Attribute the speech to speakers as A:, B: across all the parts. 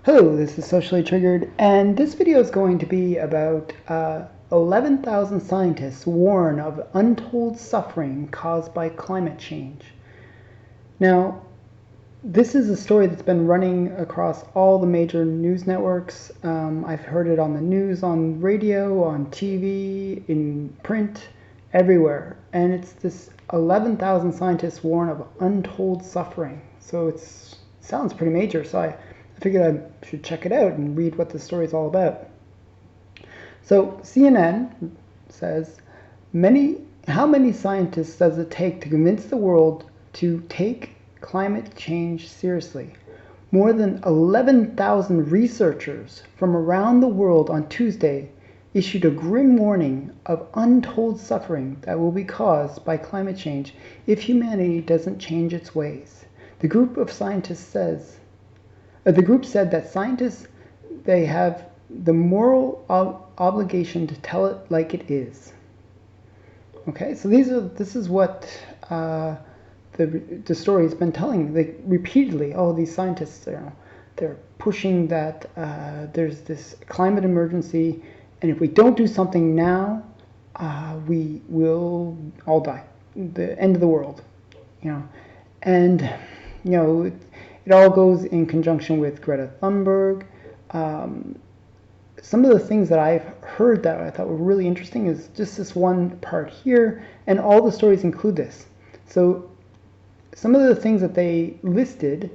A: Hello, this is Socially Triggered, and this video is going to be about 11,000 scientists warn of untold suffering caused by climate change. Now, this is a story that's been running across all the major news networks. I've heard it on the news, on radio, on TV, in print, everywhere. And it's this 11,000 scientists warn of untold suffering. So it sounds pretty major. So I figured I should check it out and read what the story is all about. So CNN says, how many scientists does it take to convince the world to take climate change seriously? More than 11,000 researchers from around the world on Tuesday issued a grim warning of untold suffering that will be caused by climate change if humanity doesn't change its ways. The group said that scientists, they have the moral obligation to tell it like it is. Okay, so this is what the story has been telling. Like repeatedly, these scientists, they're pushing that there's this climate emergency, and if we don't do something now, we will all die. The end of the world, and it all goes in conjunction with Greta Thunberg. Some of the things that I've heard that I thought were really interesting is just this one part here, and all the stories include this. So some of the things that they listed,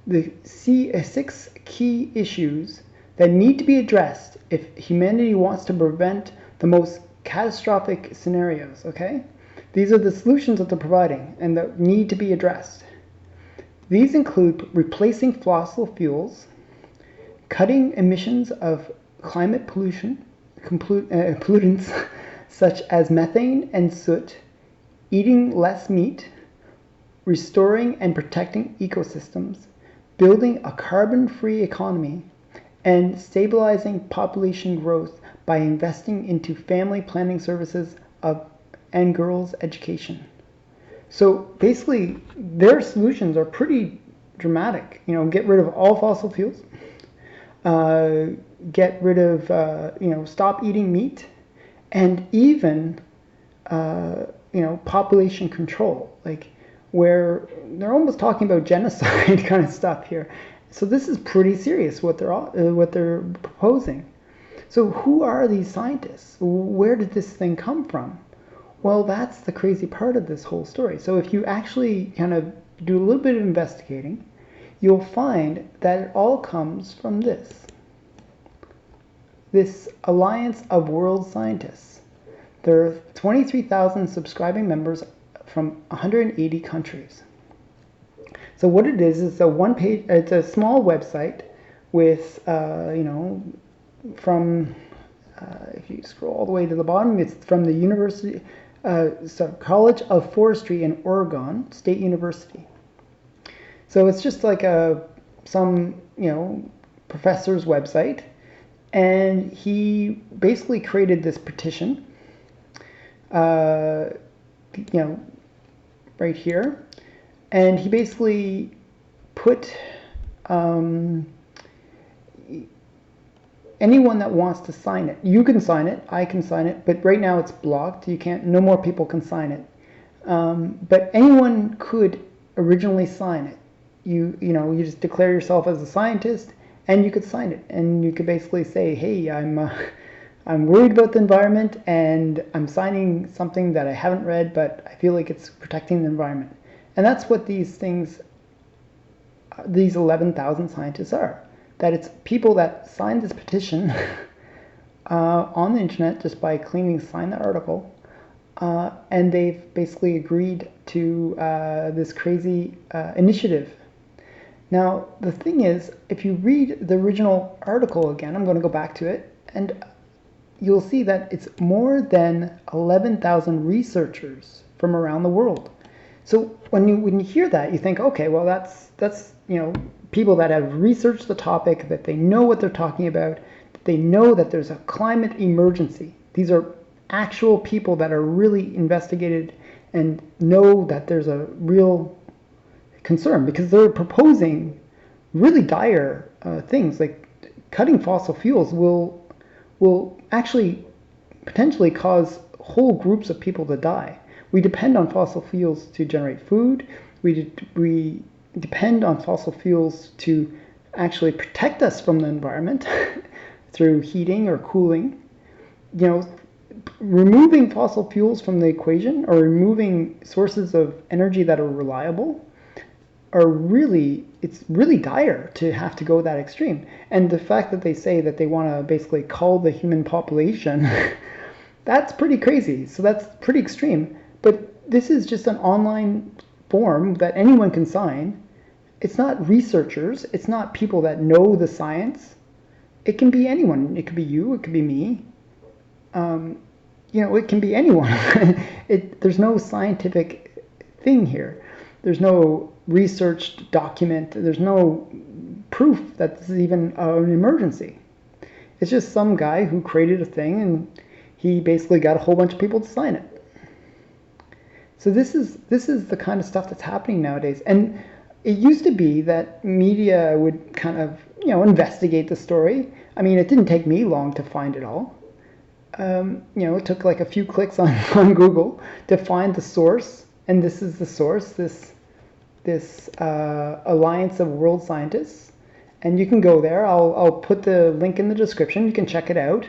A: the 6 key issues that need to be addressed if humanity wants to prevent the most catastrophic scenarios, okay? These are the solutions that they're providing and that need to be addressed. These include replacing fossil fuels, cutting emissions of climate pollutants such as methane and soot, eating less meat, restoring and protecting ecosystems, building a carbon-free economy, and stabilizing population growth by investing into family planning services and girls' education. So basically, their solutions are pretty dramatic. Get rid of all fossil fuels, get rid of, stop eating meat, and even, population control, where they're almost talking about genocide kind of stuff here. So this is pretty serious what they're proposing. So who are these scientists? Where did this thing come from? Well, that's the crazy part of this whole story. So if you actually kind of do a little bit of investigating, you'll find that it all comes from this Alliance of World Scientists. There are 23,000 subscribing members from 180 countries. So what it is it's a small website with, from, if you scroll all the way to the bottom, it's from the College of Forestry in Oregon State University. So it's just like some professor's website, and he basically created this petition, right here, and he basically put anyone that wants to sign it. You can sign it, I can sign it, but right now it's blocked. No more people can sign it. But anyone could originally sign it. You just declare yourself as a scientist, and you could sign it, and you could basically say, hey, I'm worried about the environment, and I'm signing something that I haven't read, but I feel like it's protecting the environment. And that's what these 11,000 scientists are. That it's people that signed this petition on the internet just by clicking sign the article, and they've basically agreed to this crazy initiative. Now, the thing is, if you read the original article again, I'm going to go back to it, and you'll see that it's more than 11,000 researchers from around the world. So when you hear that, you think, okay, well that's people that have researched the topic, that they know what they're talking about, that they know that there's a climate emergency. These are actual people that are really investigated and know that there's a real concern, because they're proposing really dire things. Like cutting fossil fuels will actually potentially cause whole groups of people to die. We depend on fossil fuels to generate food. We depend on fossil fuels to actually protect us from the environment through heating or cooling. You know, removing fossil fuels from the equation or removing sources of energy that are reliable it's really dire to have to go that extreme. And the fact that they say that they want to basically cull the human population, that's pretty crazy. So that's pretty extreme. But this is just an online form that anyone can sign. It's not researchers. It's not people that know the science. It can be anyone. It could be you. It could be me. It can be anyone. There's no scientific thing here. There's no researched document. There's no proof that this is even an emergency. It's just some guy who created a thing and he basically got a whole bunch of people to sign it. So this is the kind of stuff that's happening nowadays. And it used to be that media would kind of, investigate the story. I mean, it didn't take me long to find it all. It took like a few clicks on Google to find the source. And this is the source, this Alliance of World Scientists. And you can go there. I'll put the link in the description. You can check it out.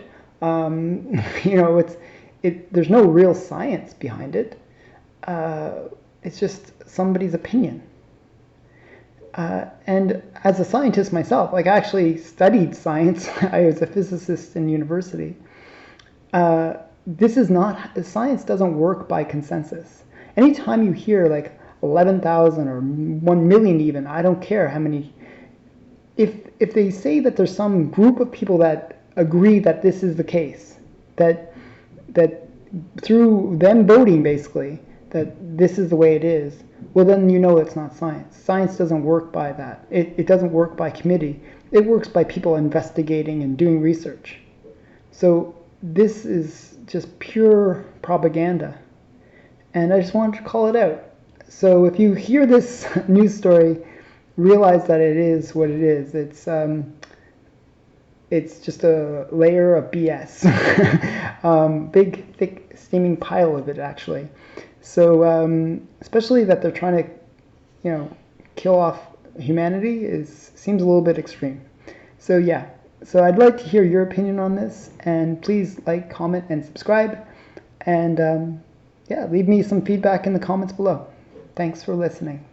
A: There's no real science behind it. It's just somebody's opinion. And as a scientist myself, like I actually studied science. I was a physicist in university. Science doesn't work by consensus. Anytime you hear like 11,000 or 1 million even, I don't care how many, if they say that there's some group of people that agree that this is the case, that through them voting basically, that this is the way it is, well then it's not science. Science doesn't work by that. It doesn't work by committee. It works by people investigating and doing research. So this is just pure propaganda. And I just wanted to call it out. So if you hear this news story, realize that it is what it is. It's just a layer of BS. Big, thick, steaming pile of it, actually. So especially that they're trying to, kill off humanity seems a little bit extreme. So yeah. So I'd like to hear your opinion on this, and please like, comment, and subscribe. And leave me some feedback in the comments below. Thanks for listening.